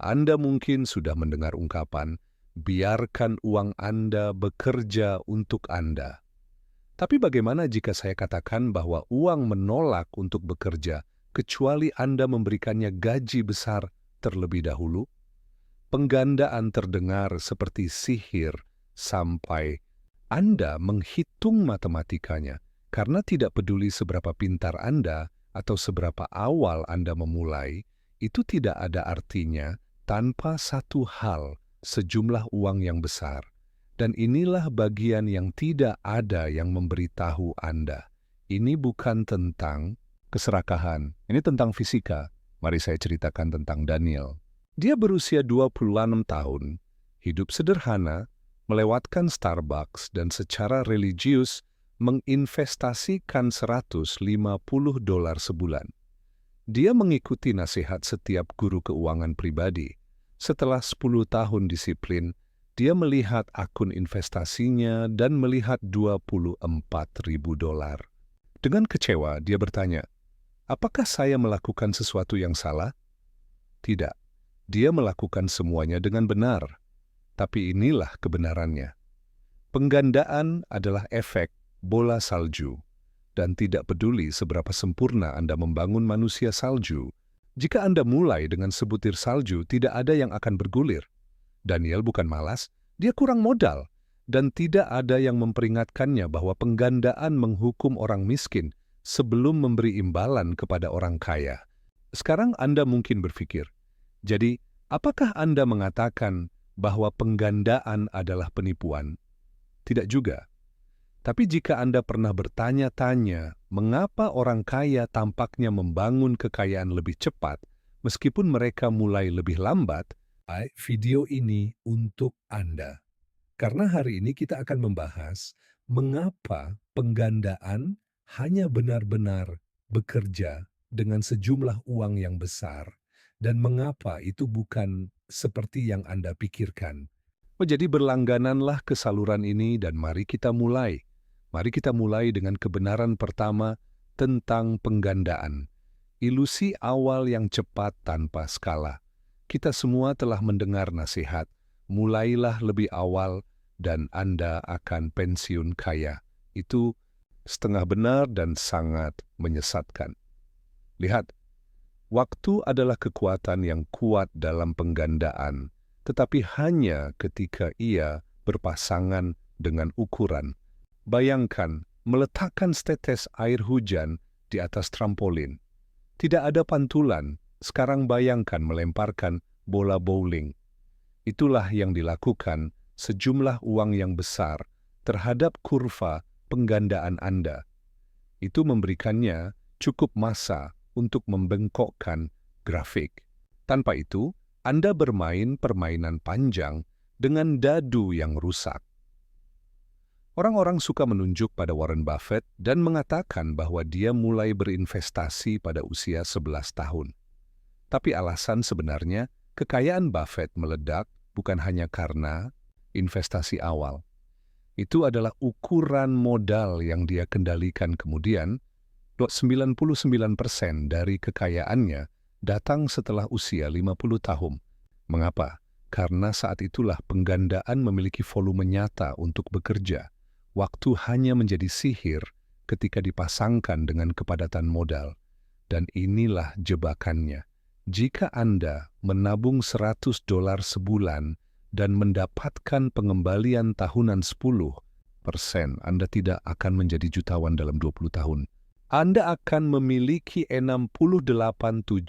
Anda mungkin sudah mendengar ungkapan, biarkan uang Anda bekerja untuk Anda. Tapi bagaimana jika saya katakan bahwa uang menolak untuk bekerja, kecuali Anda memberikannya gaji besar terlebih dahulu? Penggandaan terdengar seperti sihir sampai Anda menghitung matematikanya, karena tidak peduli seberapa pintar Anda atau seberapa awal Anda memulai, itu tidak ada artinya tanpa satu hal, sejumlah uang yang besar. Dan inilah bagian yang tidak ada yang memberitahu Anda. Ini bukan tentang keserakahan, ini tentang fisika. Mari saya ceritakan tentang Daniel. Dia berusia 26 tahun, hidup sederhana, melewatkan Starbucks dan secara religius menginvestasikan $150 sebulan. Dia mengikuti nasihat setiap guru keuangan pribadi. Setelah 10 tahun disiplin, dia melihat akun investasinya dan melihat $24.000. Dengan kecewa, dia bertanya, apakah saya melakukan sesuatu yang salah? Tidak. Dia melakukan semuanya dengan benar. Tapi inilah kebenarannya. Penggandaan adalah efek bola salju. Dan tidak peduli seberapa sempurna Anda membangun manusia salju, jika Anda mulai dengan sebutir salju, tidak ada yang akan bergulir. Daniel bukan malas, dia kurang modal, dan tidak ada yang memperingatkannya bahwa penggandaan menghukum orang miskin sebelum memberi imbalan kepada orang kaya. Sekarang Anda mungkin berpikir, jadi apakah Anda mengatakan bahwa penggandaan adalah penipuan? Tidak juga. Tapi jika Anda pernah bertanya-tanya mengapa orang kaya tampaknya membangun kekayaan lebih cepat meskipun mereka mulai lebih lambat, video ini untuk Anda. Karena hari ini kita akan membahas mengapa penggandaan hanya benar-benar bekerja dengan sejumlah uang yang besar dan mengapa itu bukan seperti yang Anda pikirkan. Jadi berlanggananlah ke saluran ini dan mari kita mulai. Mari kita mulai dengan kebenaran pertama tentang penggandaan. Ilusi awal yang cepat tanpa skala. Kita semua telah mendengar nasihat, mulailah lebih awal dan Anda akan pensiun kaya. Itu setengah benar dan sangat menyesatkan. Lihat, waktu adalah kekuatan yang kuat dalam penggandaan, tetapi hanya ketika ia berpasangan dengan ukuran. Bayangkan meletakkan setetes air hujan di atas trampolin. Tidak ada pantulan, sekarang bayangkan melemparkan bola bowling. Itulah yang dilakukan sejumlah uang yang besar terhadap kurva penggandaan Anda. Itu memberikannya cukup masa untuk membengkokkan grafik. Tanpa itu, Anda bermain permainan panjang dengan dadu yang rusak. Orang-orang suka menunjuk pada Warren Buffett dan mengatakan bahwa dia mulai berinvestasi pada usia 11 tahun. Tapi alasan sebenarnya, kekayaan Buffett meledak bukan hanya karena investasi awal. Itu adalah ukuran modal yang dia kendalikan kemudian, 99% dari kekayaannya datang setelah usia 50 tahun. Mengapa? Karena saat itulah penggandaan memiliki volume nyata untuk bekerja. Waktu hanya menjadi sihir ketika dipasangkan dengan kepadatan modal. Dan inilah jebakannya. Jika Anda menabung $100 sebulan dan mendapatkan pengembalian tahunan 10%, Anda tidak akan menjadi jutawan dalam 20 tahun. Anda akan memiliki $68.730.000.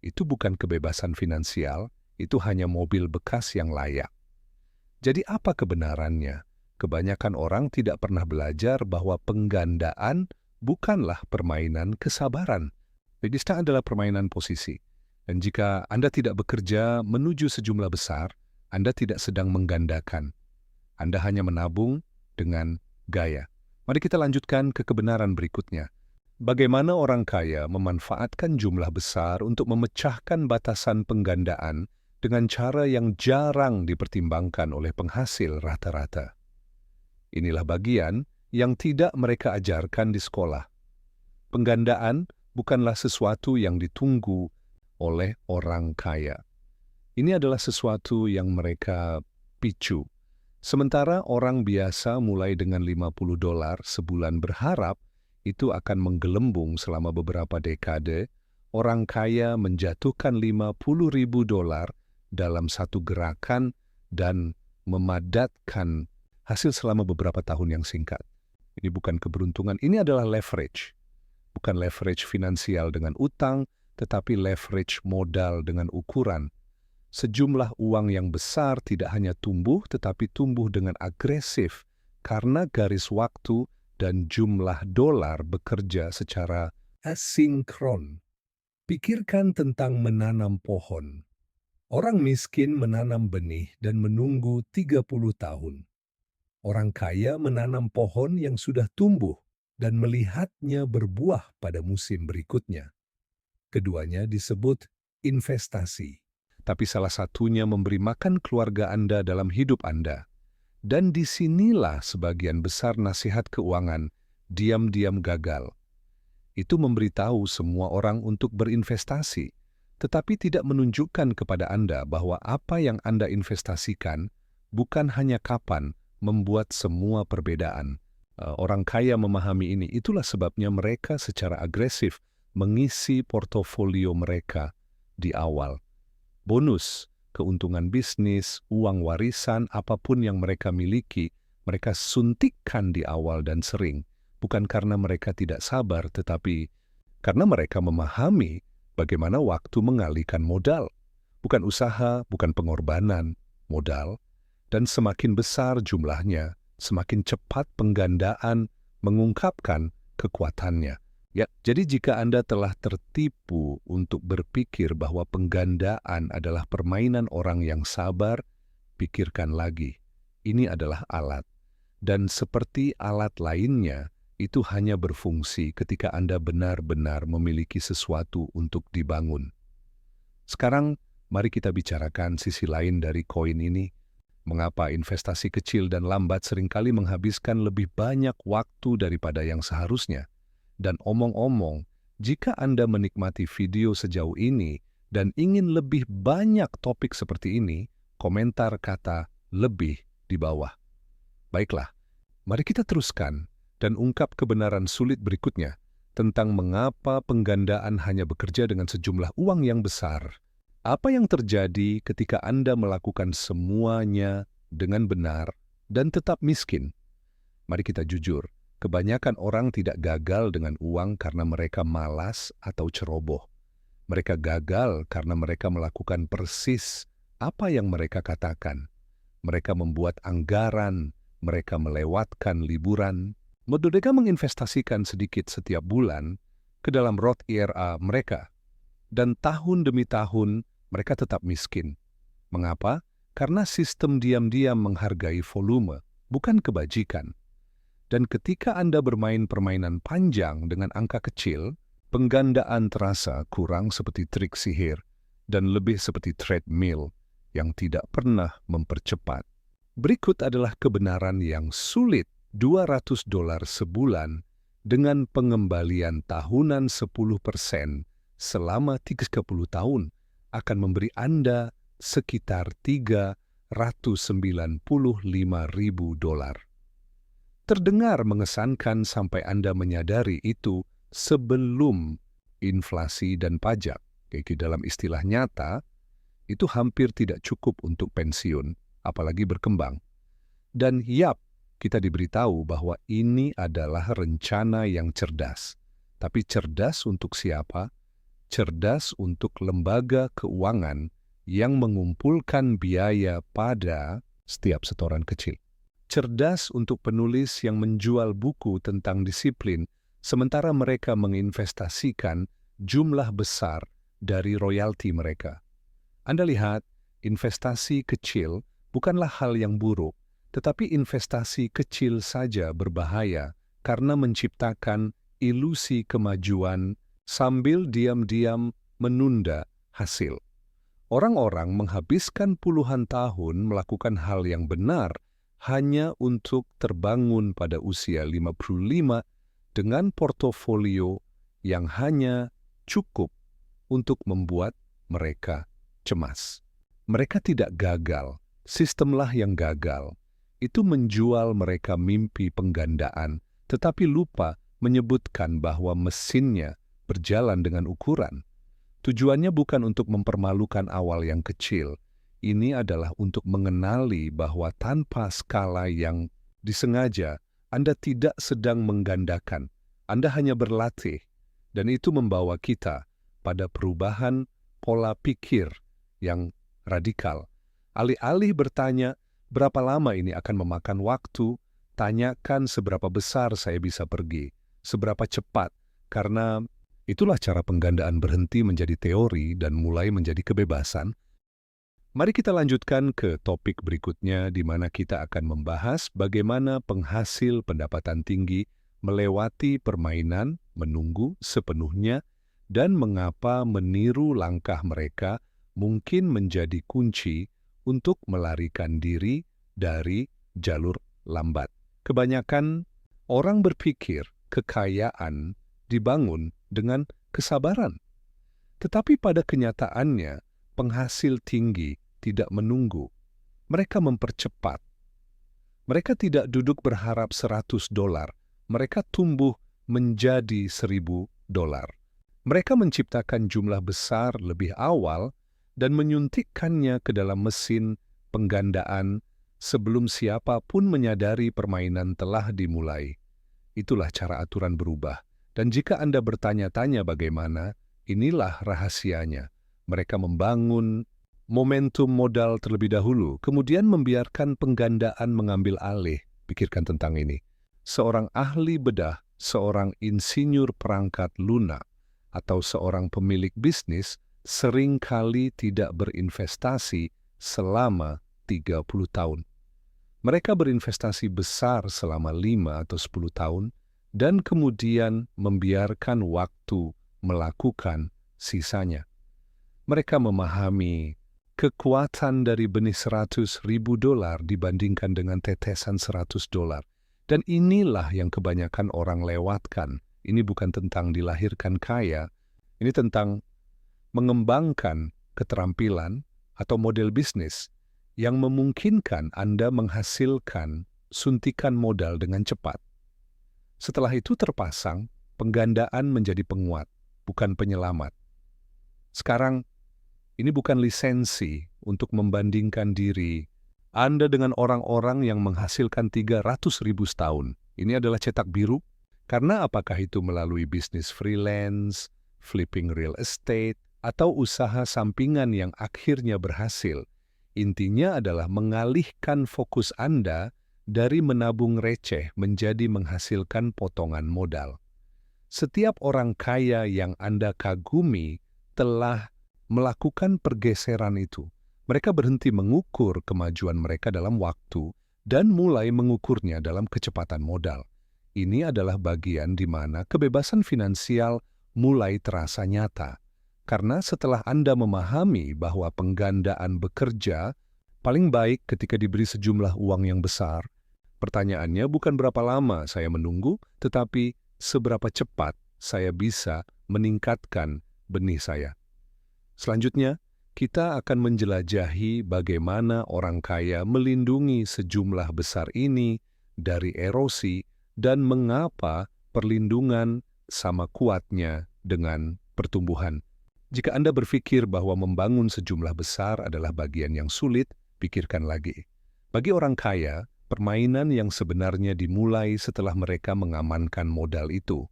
Itu bukan kebebasan finansial, itu hanya mobil bekas yang layak. Jadi apa kebenarannya? Kebanyakan orang tidak pernah belajar bahwa penggandaan bukanlah permainan kesabaran. Ini adalah permainan posisi. Dan jika Anda tidak bekerja menuju sejumlah besar, Anda tidak sedang menggandakan. Anda hanya menabung dengan gaya. Mari kita lanjutkan ke kebenaran berikutnya. Bagaimana orang kaya memanfaatkan jumlah besar untuk memecahkan batasan penggandaan dengan cara yang jarang dipertimbangkan oleh penghasil rata-rata. Inilah bagian yang tidak mereka ajarkan di sekolah. Penggandaan bukanlah sesuatu yang ditunggu oleh orang kaya. Ini adalah sesuatu yang mereka picu. Sementara orang biasa mulai dengan $50 sebulan berharap itu akan menggelembung selama beberapa dekade, orang kaya menjatuhkan $50.000 dalam satu gerakan dan memadatkan hasil selama beberapa tahun yang singkat. Ini bukan keberuntungan, ini adalah leverage. Bukan leverage finansial dengan utang, tetapi leverage modal dengan ukuran. Sejumlah uang yang besar tidak hanya tumbuh, tetapi tumbuh dengan agresif karena garis waktu dan jumlah dolar bekerja secara asinkron. Pikirkan tentang menanam pohon. Orang miskin menanam benih dan menunggu 30 tahun. Orang kaya menanam pohon yang sudah tumbuh dan melihatnya berbuah pada musim berikutnya. Keduanya disebut investasi. Tapi salah satunya memberi makan keluarga Anda dalam hidup Anda. Dan disinilah sebagian besar nasihat keuangan diam-diam gagal. Itu memberitahu semua orang untuk berinvestasi, tetapi tidak menunjukkan kepada Anda bahwa apa yang Anda investasikan bukan hanya kapan membuat semua perbedaan. Orang kaya memahami ini, itulah sebabnya mereka secara agresif mengisi portofolio mereka di awal. Bonus, keuntungan bisnis, uang warisan, apapun yang mereka miliki, mereka suntikkan di awal dan sering. Bukan karena mereka tidak sabar, tetapi karena mereka memahami bagaimana waktu mengalihkan modal. Bukan usaha, bukan pengorbanan, modal. Dan semakin besar jumlahnya, semakin cepat penggandaan mengungkapkan kekuatannya. Ya, jadi jika Anda telah tertipu untuk berpikir bahwa penggandaan adalah permainan orang yang sabar, pikirkan lagi. Ini adalah alat. Dan seperti alat lainnya, itu hanya berfungsi ketika Anda benar-benar memiliki sesuatu untuk dibangun. Sekarang, mari kita bicarakan sisi lain dari koin ini. Mengapa investasi kecil dan lambat seringkali menghabiskan lebih banyak waktu daripada yang seharusnya? Dan omong-omong, jika Anda menikmati video sejauh ini dan ingin lebih banyak topik seperti ini, komentar kata "lebih" di bawah. Baiklah, mari kita teruskan dan ungkap kebenaran sulit berikutnya tentang mengapa penggandaan hanya bekerja dengan sejumlah uang yang besar. Apa yang terjadi ketika Anda melakukan semuanya dengan benar dan tetap miskin? Mari kita jujur. Kebanyakan orang tidak gagal dengan uang karena mereka malas atau ceroboh. Mereka gagal karena mereka melakukan persis apa yang mereka katakan. Mereka membuat anggaran, mereka melewatkan liburan. Mereka menginvestasikan sedikit setiap bulan ke dalam Roth IRA mereka. Dan tahun demi tahun mereka tetap miskin. Mengapa? Karena sistem diam-diam menghargai volume, bukan kebajikan. Dan ketika Anda bermain permainan panjang dengan angka kecil, penggandaan terasa kurang seperti trik sihir dan lebih seperti treadmill yang tidak pernah mempercepat. Berikut adalah kebenaran yang sulit. $200 sebulan dengan pengembalian tahunan 10% selama 30 tahun akan memberi Anda sekitar $395.000. Terdengar mengesankan sampai Anda menyadari itu sebelum inflasi dan pajak. Jadi dalam istilah nyata, itu hampir tidak cukup untuk pensiun, apalagi berkembang. Dan yap, kita diberitahu bahwa ini adalah rencana yang cerdas. Tapi cerdas untuk siapa? Cerdas untuk lembaga keuangan yang mengumpulkan biaya pada setiap setoran kecil. Cerdas untuk penulis yang menjual buku tentang disiplin, sementara mereka menginvestasikan jumlah besar dari royalti mereka. Anda lihat, investasi kecil bukanlah hal yang buruk, tetapi investasi kecil saja berbahaya karena menciptakan ilusi kemajuan sambil diam-diam menunda hasil. Orang-orang menghabiskan puluhan tahun melakukan hal yang benar hanya untuk terbangun pada usia 55 dengan portofolio yang hanya cukup untuk membuat mereka cemas. Mereka tidak gagal, sistemlah yang gagal. Itu menjual mereka mimpi penggandaan, tetapi lupa menyebutkan bahwa mesinnya berjalan dengan ukuran. Tujuannya bukan untuk mempermalukan awal yang kecil. Ini adalah untuk mengenali bahwa tanpa skala yang disengaja, Anda tidak sedang menggandakan. Anda hanya berlatih, dan itu membawa kita pada perubahan pola pikir yang radikal. Alih-alih bertanya, berapa lama ini akan memakan waktu, tanyakan seberapa besar saya bisa pergi, seberapa cepat, karena itulah cara penggandaan berhenti menjadi teori dan mulai menjadi kebebasan. Mari kita lanjutkan ke topik berikutnya di mana kita akan membahas bagaimana penghasil pendapatan tinggi melewati permainan, menunggu sepenuhnya, dan mengapa meniru langkah mereka mungkin menjadi kunci untuk melarikan diri dari jalur lambat. Kebanyakan orang berpikir kekayaan dibangun dengan kesabaran. Tetapi pada kenyataannya, penghasil tinggi tidak menunggu. Mereka mempercepat. Mereka tidak duduk berharap $100. Mereka tumbuh menjadi $1.000. Mereka menciptakan jumlah besar lebih awal dan menyuntikkannya ke dalam mesin penggandaan sebelum siapapun menyadari permainan telah dimulai. Itulah cara aturan berubah. Dan jika Anda bertanya-tanya bagaimana, inilah rahasianya. Mereka membangun momentum modal terlebih dahulu, kemudian membiarkan penggandaan mengambil alih. Pikirkan tentang ini. Seorang ahli bedah, seorang insinyur perangkat lunak, atau seorang pemilik bisnis seringkali tidak berinvestasi selama 30 tahun. Mereka berinvestasi besar selama 5 atau 10 tahun dan kemudian membiarkan waktu melakukan sisanya. Mereka memahami kekuatan dari benih $100.000 dibandingkan dengan tetesan $100. Dan inilah yang kebanyakan orang lewatkan. Ini bukan tentang dilahirkan kaya, ini tentang mengembangkan keterampilan atau model bisnis yang memungkinkan Anda menghasilkan suntikan modal dengan cepat. Setelah itu terpasang, penggandaan menjadi penguat, bukan penyelamat. Sekarang, ini bukan lisensi untuk membandingkan diri Anda dengan orang-orang yang menghasilkan 300.000 setahun. Ini adalah cetak biru, karena apakah itu melalui bisnis freelance, flipping real estate, atau usaha sampingan yang akhirnya berhasil. Intinya adalah mengalihkan fokus Anda dari menabung receh menjadi menghasilkan potongan modal. Setiap orang kaya yang Anda kagumi telah melakukan pergeseran itu. Mereka berhenti mengukur kemajuan mereka dalam waktu dan mulai mengukurnya dalam kecepatan modal. Ini adalah bagian di mana kebebasan finansial mulai terasa nyata. Karena setelah Anda memahami bahwa penggandaan bekerja paling baik ketika diberi sejumlah uang yang besar, pertanyaannya bukan berapa lama saya menunggu, tetapi seberapa cepat saya bisa meningkatkan benih saya. Selanjutnya, kita akan menjelajahi bagaimana orang kaya melindungi sejumlah besar ini dari erosi dan mengapa perlindungan sama kuatnya dengan pertumbuhan. Jika Anda berpikir bahwa membangun sejumlah besar adalah bagian yang sulit, pikirkan lagi. Bagi orang kaya, permainan yang sebenarnya dimulai setelah mereka mengamankan modal itu.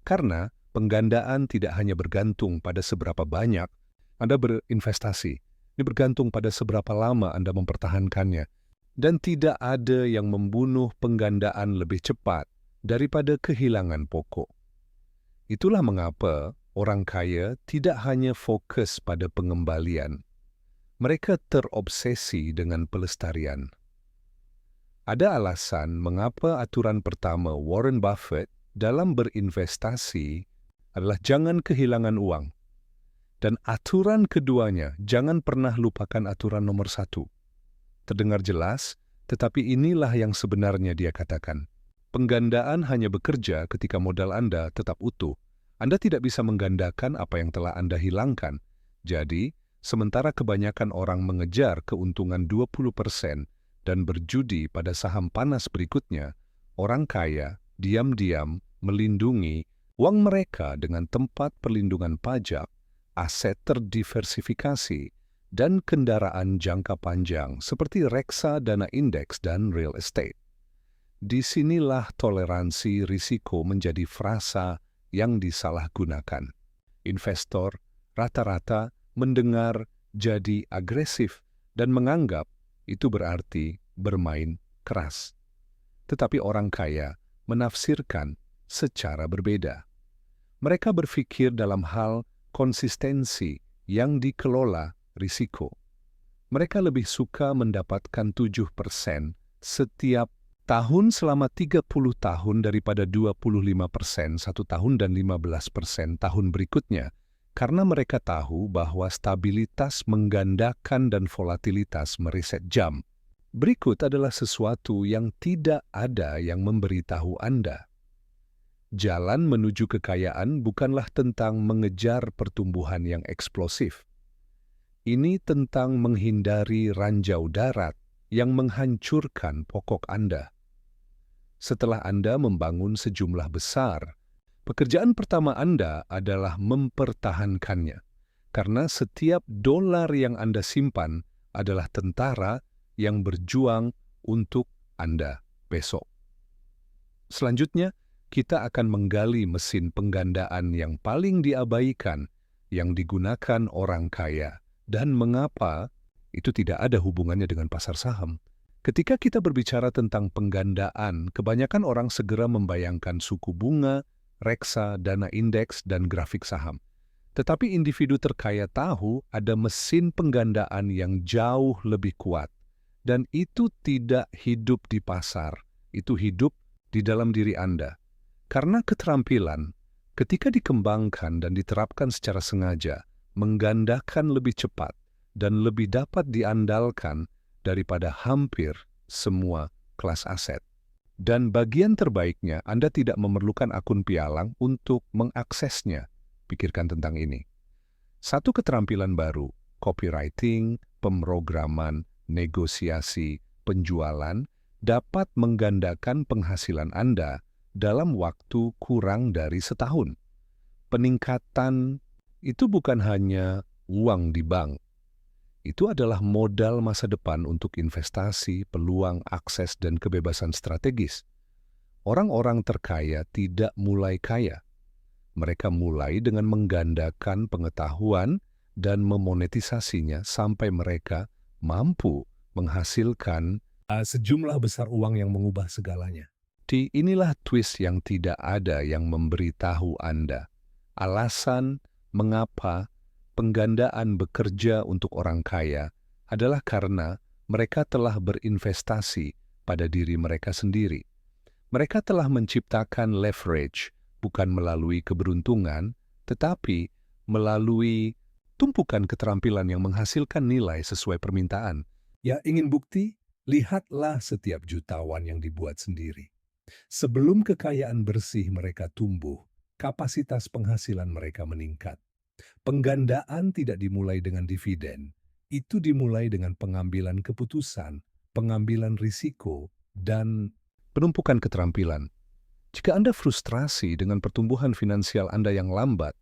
Karena penggandaan tidak hanya bergantung pada seberapa banyak Anda berinvestasi. Ini bergantung pada seberapa lama Anda mempertahankannya. Dan tidak ada yang membunuh penggandaan lebih cepat daripada kehilangan pokok. Itulah mengapa orang kaya tidak hanya fokus pada pengembalian. Mereka terobsesi dengan pelestarian. Ada alasan mengapa aturan pertama Warren Buffett dalam berinvestasi adalah jangan kehilangan uang. Dan aturan keduanya, jangan pernah lupakan aturan nomor 1. Terdengar jelas, tetapi inilah yang sebenarnya dia katakan. Penggandaan hanya bekerja ketika modal Anda tetap utuh. Anda tidak bisa menggandakan apa yang telah Anda hilangkan. Jadi, sementara kebanyakan orang mengejar keuntungan 20% dan berjudi pada saham panas berikutnya, orang kaya diam-diam melindungi uang mereka dengan tempat perlindungan pajak, aset terdiversifikasi, dan kendaraan jangka panjang seperti reksa dana indeks dan real estate. Disinilah toleransi risiko menjadi frasa yang disalahgunakan. Investor rata-rata mendengar jadi agresif dan menganggap itu berarti bermain keras. Tetapi orang kaya menafsirkan secara berbeda. Mereka berpikir dalam hal konsistensi yang dikelola risiko. Mereka lebih suka mendapatkan 7% setiap tahun selama 30 tahun daripada 25% satu tahun dan 15% tahun berikutnya, karena mereka tahu bahwa stabilitas menggandakan dan volatilitas mereset jam. Berikut adalah sesuatu yang tidak ada yang memberitahu Anda. Jalan menuju kekayaan bukanlah tentang mengejar pertumbuhan yang eksplosif. Ini tentang menghindari ranjau darat yang menghancurkan pokok Anda. Setelah Anda membangun sejumlah besar, pekerjaan pertama Anda adalah mempertahankannya, karena setiap dolar yang Anda simpan adalah tentara yang berjuang untuk Anda besok. Selanjutnya, kita akan menggali mesin penggandaan yang paling diabaikan yang digunakan orang kaya dan mengapa itu tidak ada hubungannya dengan pasar saham. Ketika kita berbicara tentang penggandaan, kebanyakan orang segera membayangkan suku bunga, reksa, dana indeks, dan grafik saham. Tetapi individu terkaya tahu ada mesin penggandaan yang jauh lebih kuat. Dan itu tidak hidup di pasar, itu hidup di dalam diri Anda. Karena keterampilan, ketika dikembangkan dan diterapkan secara sengaja, menggandakan lebih cepat dan lebih dapat diandalkan daripada hampir semua kelas aset. Dan bagian terbaiknya, Anda tidak memerlukan akun pialang untuk mengaksesnya. Pikirkan tentang ini. Satu keterampilan baru, copywriting, pemrograman, negosiasi, penjualan, dapat menggandakan penghasilan Anda dalam waktu kurang dari setahun. Peningkatan itu bukan hanya uang di bank. Itu adalah modal masa depan untuk investasi, peluang, akses, dan kebebasan strategis. Orang-orang terkaya tidak mulai kaya. Mereka mulai dengan menggandakan pengetahuan dan memonetisasinya sampai mereka mampu menghasilkan sejumlah besar uang yang mengubah segalanya. Inilah twist yang tidak ada yang memberitahu Anda. Alasan mengapa penggandaan bekerja untuk orang kaya adalah karena mereka telah berinvestasi pada diri mereka sendiri. Mereka telah menciptakan leverage bukan melalui keberuntungan, tetapi melalui tumpukan keterampilan yang menghasilkan nilai sesuai permintaan. Ya, ingin bukti? Lihatlah setiap jutawan yang dibuat sendiri. Sebelum kekayaan bersih mereka tumbuh, kapasitas penghasilan mereka meningkat. Penggandaan tidak dimulai dengan dividen, itu dimulai dengan pengambilan keputusan, pengambilan risiko, dan penumpukan keterampilan. Jika Anda frustrasi dengan pertumbuhan finansial Anda yang lambat,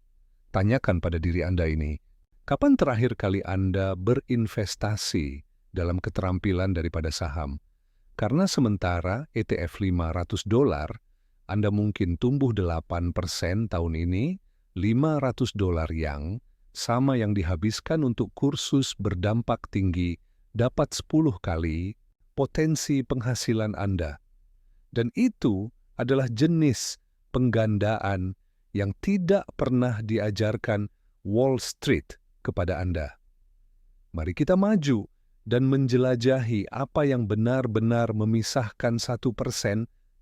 tanyakan pada diri Anda ini, kapan terakhir kali Anda berinvestasi dalam keterampilan daripada saham? Karena sementara ETF $500, Anda mungkin tumbuh 8% tahun ini, $500 yang sama yang dihabiskan untuk kursus berdampak tinggi dapat 10 kali potensi penghasilan Anda. Dan itu adalah jenis penggandaan yang tidak pernah diajarkan Wall Street kepada Anda. Mari kita maju dan menjelajahi apa yang benar-benar memisahkan 1%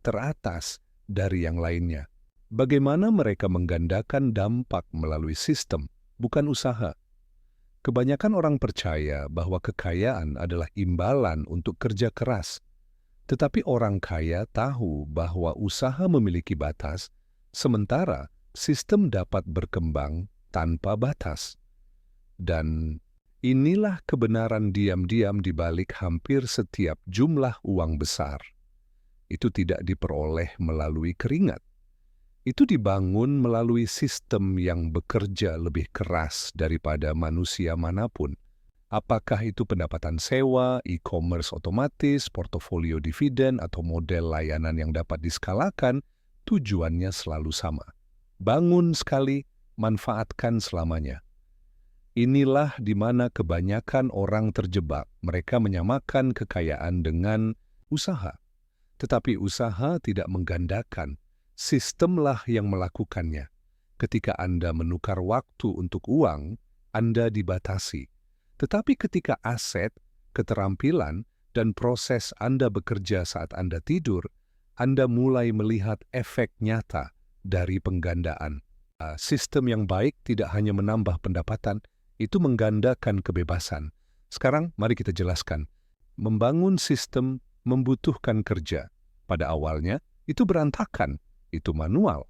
teratas dari yang lainnya. Bagaimana mereka menggandakan dampak melalui sistem, bukan usaha. Kebanyakan orang percaya bahwa kekayaan adalah imbalan untuk kerja keras. Tetapi orang kaya tahu bahwa usaha memiliki batas, sementara sistem dapat berkembang tanpa batas. Dan inilah kebenaran diam-diam di balik hampir setiap jumlah uang besar. Itu tidak diperoleh melalui keringat. Itu dibangun melalui sistem yang bekerja lebih keras daripada manusia manapun. Apakah itu pendapatan sewa, e-commerce otomatis, portofolio dividen, atau model layanan yang dapat diskalakan, tujuannya selalu sama. Bangun sekali, manfaatkan selamanya. Inilah di mana kebanyakan orang terjebak. Mereka menyamakan kekayaan dengan usaha. Tetapi usaha tidak menggandakan. Sistemlah yang melakukannya. Ketika Anda menukar waktu untuk uang, Anda dibatasi. Tetapi ketika aset, keterampilan, dan proses Anda bekerja saat Anda tidur, Anda mulai melihat efek nyata dari penggandaan. Sistem yang baik tidak hanya menambah pendapatan, itu menggandakan kebebasan. Sekarang mari kita jelaskan. Membangun sistem membutuhkan kerja. Pada awalnya, itu berantakan, itu manual,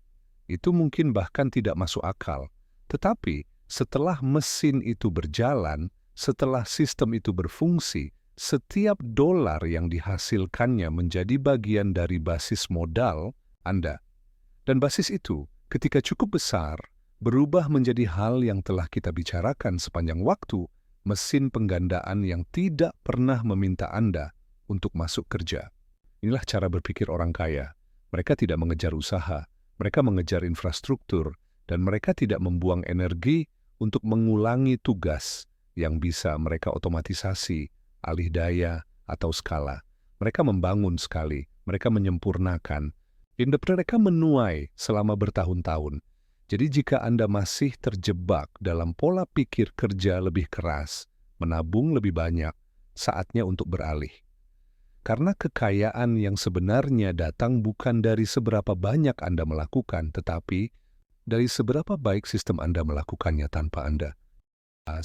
itu mungkin bahkan tidak masuk akal. Tetapi setelah mesin itu berjalan, setelah sistem itu berfungsi, setiap dolar yang dihasilkannya menjadi bagian dari basis modal Anda. Dan basis itu, ketika cukup besar, berubah menjadi hal yang telah kita bicarakan sepanjang waktu, mesin penggandaan yang tidak pernah meminta Anda untuk masuk kerja. Inilah cara berpikir orang kaya. Mereka tidak mengejar usaha, mereka mengejar infrastruktur, dan mereka tidak membuang energi untuk mengulangi tugas yang bisa mereka otomatisasi, alih daya, atau skala. Mereka membangun sekali, mereka menyempurnakan. Mereka menuai selama bertahun-tahun. Jadi jika Anda masih terjebak dalam pola pikir kerja lebih keras, menabung lebih banyak, saatnya untuk beralih. Karena kekayaan yang sebenarnya datang bukan dari seberapa banyak Anda melakukan, tetapi dari seberapa baik sistem Anda melakukannya tanpa Anda.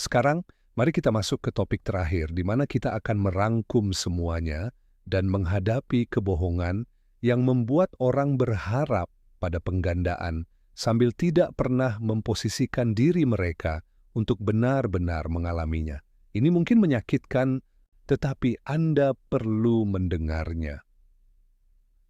Sekarang, mari kita masuk ke topik terakhir, di mana kita akan merangkum semuanya dan menghadapi kebohongan yang membuat orang berharap pada penggandaan sambil tidak pernah memposisikan diri mereka untuk benar-benar mengalaminya. Ini mungkin menyakitkan, tetapi Anda perlu mendengarnya.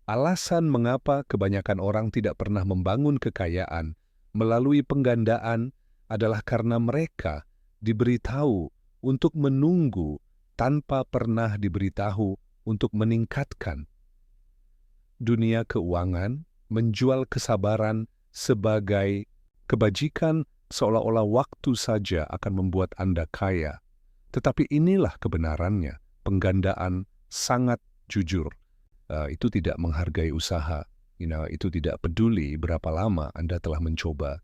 Alasan mengapa kebanyakan orang tidak pernah membangun kekayaan melalui penggandaan adalah karena mereka diberitahu untuk menunggu tanpa pernah diberitahu untuk meningkatkan. Dunia keuangan menjual kesabaran sebagai kebajikan, seolah-olah waktu saja akan membuat Anda kaya. Tetapi inilah kebenarannya, penggandaan sangat jujur. Itu tidak menghargai usaha, itu tidak peduli berapa lama Anda telah mencoba.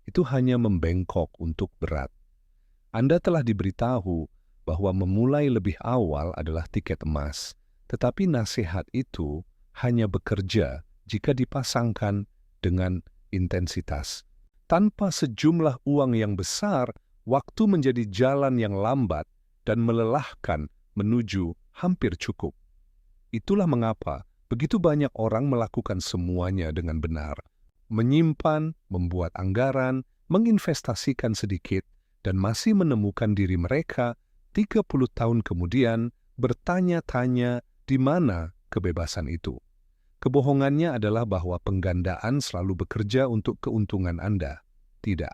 Itu hanya membengkok untuk berat. Anda telah diberitahu bahwa memulai lebih awal adalah tiket emas, tetapi nasihat itu hanya bekerja jika dipasangkan dengan intensitas. Tanpa sejumlah uang yang besar, waktu menjadi jalan yang lambat dan melelahkan menuju hampir cukup. Itulah mengapa begitu banyak orang melakukan semuanya dengan benar. Menyimpan, membuat anggaran, menginvestasikan sedikit, dan masih menemukan diri mereka 30 tahun kemudian bertanya-tanya di mana kebebasan itu. Kebohongannya adalah bahwa penggandaan selalu bekerja untuk keuntungan Anda. Tidak.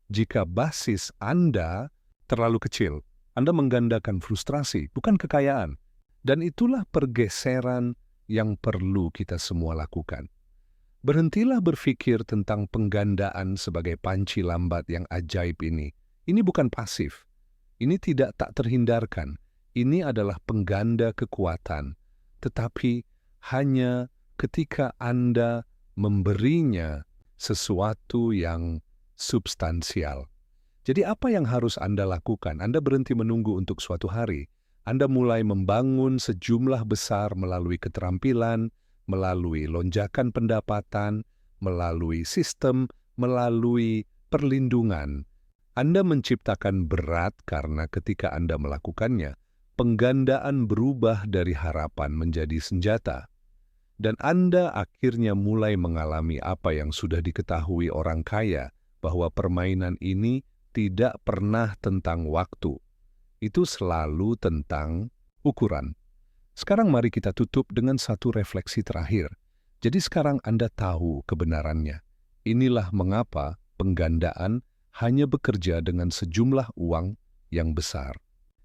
Jika basis Anda terlalu kecil, Anda menggandakan frustrasi, bukan kekayaan. Dan itulah pergeseran yang perlu kita semua lakukan. Berhentilah berpikir tentang penggandaan sebagai panci lambat yang ajaib ini. Ini bukan pasif. Ini tidak tak terhindarkan. Ini adalah pengganda kekuatan. Tetapi hanya ketika Anda memberinya sesuatu yang substansial. Jadi apa yang harus Anda lakukan? Anda berhenti menunggu untuk suatu hari. Anda mulai membangun sejumlah besar melalui keterampilan, melalui lonjakan pendapatan, melalui sistem, melalui perlindungan. Anda menciptakan berat karena ketika Anda melakukannya, penggandaan berubah dari harapan menjadi senjata. Dan Anda akhirnya mulai mengalami apa yang sudah diketahui orang kaya, bahwa permainan ini tidak pernah tentang waktu. Itu selalu tentang ukuran. Sekarang mari kita tutup dengan satu refleksi terakhir. Jadi sekarang Anda tahu kebenarannya. Inilah mengapa penggandaan hanya bekerja dengan sejumlah uang yang besar.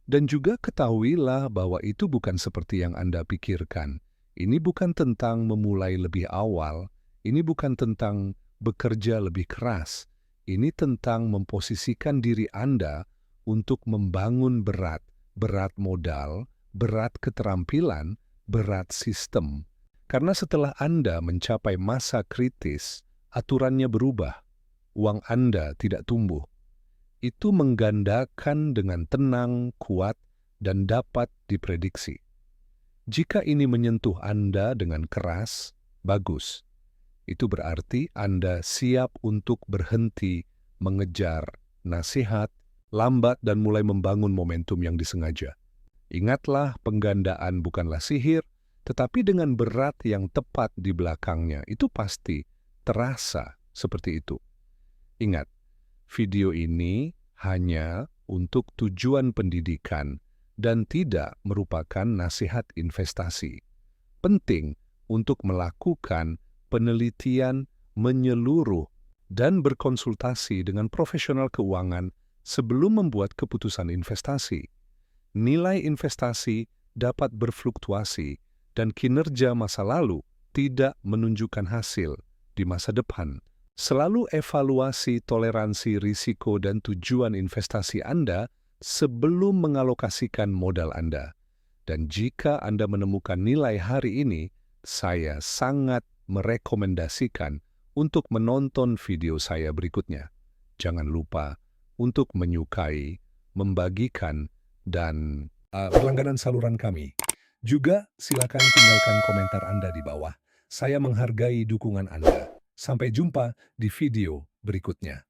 Dan juga ketahuilah bahwa itu bukan seperti yang Anda pikirkan. Ini bukan tentang memulai lebih awal, ini bukan tentang bekerja lebih keras. Ini tentang memposisikan diri Anda untuk membangun berat modal, berat keterampilan, berat sistem. Karena setelah Anda mencapai masa kritis, aturannya berubah. Uang Anda tidak tumbuh. Itu menggandakan dengan tenang, kuat, dan dapat diprediksi. Jika ini menyentuh Anda dengan keras, bagus. Itu berarti Anda siap untuk berhenti mengejar nasihat, lambat dan mulai membangun momentum yang disengaja. Ingatlah, penggandaan bukanlah sihir, tetapi dengan berat yang tepat di belakangnya, itu pasti terasa seperti itu. Ingat, video ini hanya untuk tujuan pendidikan dan tidak merupakan nasihat investasi. Penting untuk melakukan penelitian menyeluruh dan berkonsultasi dengan profesional keuangan sebelum membuat keputusan investasi. Nilai investasi dapat berfluktuasi dan kinerja masa lalu tidak menunjukkan hasil di masa depan. Selalu evaluasi toleransi risiko dan tujuan investasi Anda sebelum mengalokasikan modal Anda. Dan jika Anda menemukan nilai hari ini, saya sangat merekomendasikan untuk menonton video saya berikutnya. Jangan lupa untuk menyukai, membagikan, dan berlangganan saluran kami. Juga silakan tinggalkan komentar Anda di bawah. Saya menghargai dukungan Anda. Sampai jumpa di video berikutnya.